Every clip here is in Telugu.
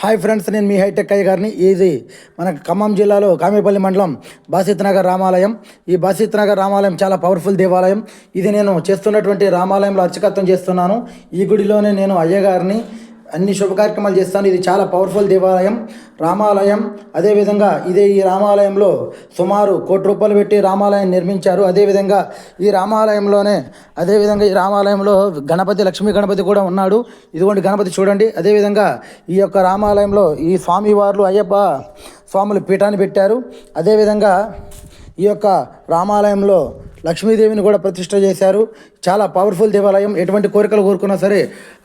హాయ్ ఫ్రెండ్స్, నేను మీ హైటెక్ అయ్య గారిని. ఇది మన ఖమ్మం జిల్లాలో కామేపల్లి మండలం బాసిత్ నగర్ రామాలయం. ఈ బాసిత్ నగర్ రామాలయం చాలా పవర్ఫుల్ దేవాలయం. ఇది నేను చేస్తున్నటువంటి రామాలయంలో అర్చకత్వం చేస్తున్నాను. ఈ గుడిలోనే నేను అయ్యగారిని అన్ని శుభ కార్యక్రమాలు చేస్తాను. ఇది చాలా పవర్ఫుల్ దేవాలయం, రామాలయం. అదేవిధంగా ఈ రామాలయంలో సుమారు ₹1,00,00,000 పెట్టి రామాలయం నిర్మించారు. అదేవిధంగా ఈ రామాలయంలో గణపతి, లక్ష్మీ గణపతి కూడా ఉన్నాడు. ఇదిగోండి గణపతి చూడండి. అదేవిధంగా ఈ యొక్క రామాలయంలో ఈ స్వామివార్లు అయ్యప్ప స్వాములు పీఠాన్ని పెట్టారు. అదేవిధంగా ఈ యొక్క రామాలయంలో లక్ష్మీదేవిని కూడా ప్రతిష్ఠ చేశారు. చాలా పవర్ఫుల్ దేవాలయం. ఎటువంటి కోరికలు కోరుకున్నా సరే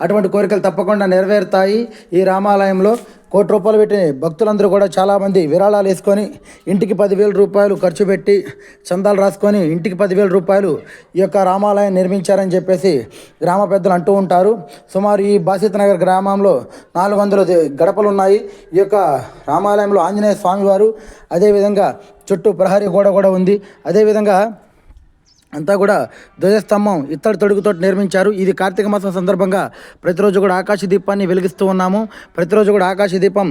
అటువంటి కోరికలు తప్పకుండా నెరవేరుతాయి. ఈ రామాలయంలో ₹1,00,00,000 పెట్టి భక్తులందరూ కూడా చాలామంది విరాళాలు వేసుకొని ఇంటికి ₹10,000 ఖర్చు పెట్టి చందాలు రాసుకొని ఇంటికి ₹10,000 ఈ యొక్క రామాలయం నిర్మించారని చెప్పేసి గ్రామ పెద్దలు అంటూ ఉంటారు. సుమారు ఈ బాసిత్ నగర్ గ్రామంలో 400 గడపలు ఉన్నాయి. ఈ యొక్క రామాలయంలో ఆంజనేయ స్వామివారు, అదేవిధంగా చుట్టూ ప్రహరీ గోడ కూడా ఉంది. అదేవిధంగా అంతా కూడా ధ్వజస్తంభం ఇత్తడి తొడుగుతో నిర్మించారు. ఇది కార్తీక మాసం సందర్భంగా ప్రతిరోజు కూడా ఆకాశ దీపాన్ని వెలిగిస్తూ ఉన్నాము. ప్రతిరోజు కూడా ఆకాశ దీపం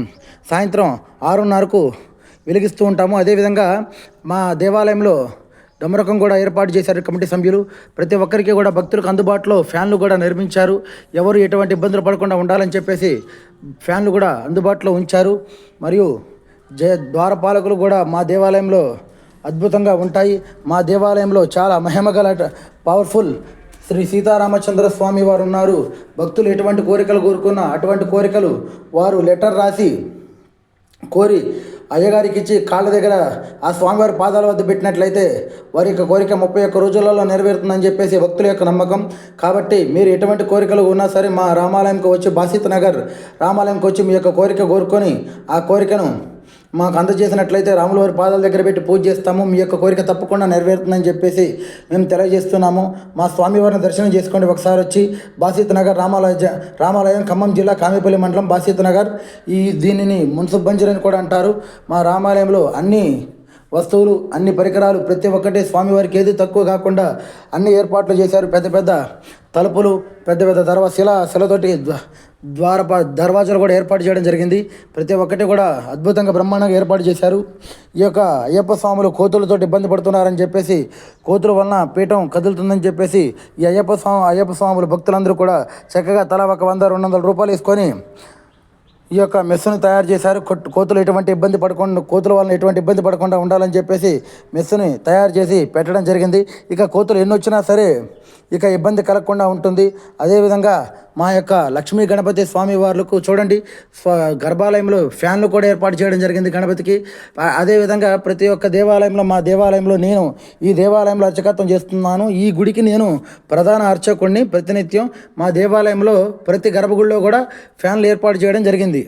సాయంత్రం 6:30కు వెలిగిస్తూ ఉంటాము. అదేవిధంగా మా దేవాలయంలో డమరకం కూడా ఏర్పాటు చేశారు కమిటీ సభ్యులు. ప్రతి ఒక్కరికి కూడా భక్తులకు అందుబాటులో ఫ్యాన్లు కూడా నిర్మించారు. ఎవరు ఎటువంటి ఇబ్బందులు పడకుండా ఉండాలని చెప్పేసి ఫ్యాన్లు కూడా అందుబాటులో ఉంచారు. మరియు ద్వారపాలకులు కూడా మా దేవాలయంలో అద్భుతంగా ఉంటాయి. మా దేవాలయంలో చాలా మహిమగల పవర్ఫుల్ శ్రీ సీతారామచంద్ర స్వామి వారు ఉన్నారు. భక్తులు ఎటువంటి కోరికలు కోరుకున్నా అటువంటి కోరికలు వారు లెటర్ రాసి కోరి అయ్యగారికి ఇచ్చి కాళ్ళ దగ్గర ఆ స్వామివారి పాదాల వద్ద పెట్టినట్లయితే వారి యొక్క కోరిక 31 రోజులలో నెరవేరుతుందని చెప్పేసి భక్తుల యొక్క నమ్మకం. కాబట్టి మీరు ఎటువంటి కోరికలు ఉన్నా సరే మా రామాలయంకి వచ్చి, బాసిత్ నగర్ రామాలయంకి వచ్చి మీ యొక్క కోరిక కోరుకొని ఆ కోరికను మాకు అందజేసినట్లయితే రాముల వారి పాదాల దగ్గర పెట్టి పూజ చేస్తాము. మీ యొక్క కోరిక తప్పకుండా నెరవేరుతుందని చెప్పేసి మేము తెలియజేస్తున్నాము. మా స్వామివారిని దర్శనం చేసుకోండి ఒకసారి వచ్చి. బాసిత్ నగర్ రామాలయం ఖమ్మం జిల్లా కామేపల్లి మండలం బాసిత్ నగర్. దీనిని మున్సిపల్ బంజర్ అని కూడా అంటారు. మా రామాలయంలో అన్ని వస్తువులు, అన్ని పరికరాలు ప్రతి ఒక్కటి స్వామివారికి ఏది తక్కువ కాకుండా అన్ని ఏర్పాట్లు చేశారు. పెద్ద పెద్ద తలుపులు, పెద్ద పెద్ద శిలతోటి దర్వాజాలు కూడా ఏర్పాటు చేయడం జరిగింది. ప్రతి ఒక్కటి కూడా అద్భుతంగా బ్రహ్మాండంగా ఏర్పాటు చేశారు. ఈ యొక్క అయ్యప్ప స్వాములు కోతులతో ఇబ్బంది పడుతున్నారని చెప్పేసి, కోతుల వలన పీఠం కదులుతుందని చెప్పేసి ఈ అయ్యప్ప స్వాములు భక్తులందరూ కూడా చక్కగా తలా ఒక ₹100-200 వేసుకొని ఈ యొక్క మెస్సును తయారు చేశారు. కోతుల వలన ఎటువంటి ఇబ్బంది పడకుండా ఉండాలని చెప్పేసి మెస్సుని తయారు చేసి పెట్టడం జరిగింది. ఇక కోతులు ఎన్ని వచ్చినా సరే ఇక ఇబ్బంది కలగకుండా ఉంటుంది. అదేవిధంగా మా యొక్క లక్ష్మీ గణపతి స్వామి వార్లకు చూడండి, గర్భాలయంలో ఫ్యాన్లు కూడా ఏర్పాటు చేయడం జరిగింది గణపతికి. అదేవిధంగా ప్రతి ఒక్క దేవాలయంలో, మా దేవాలయంలో నేను ఈ దేవాలయంలో అర్చకత్వం చేస్తున్నాను. ఈ గుడికి నేను ప్రధాన అర్చకుడిని. ప్రతినిత్యం మా దేవాలయంలో ప్రతి గర్భగుడిలో కూడా ఫ్యాన్లు ఏర్పాటు చేయడం జరిగింది.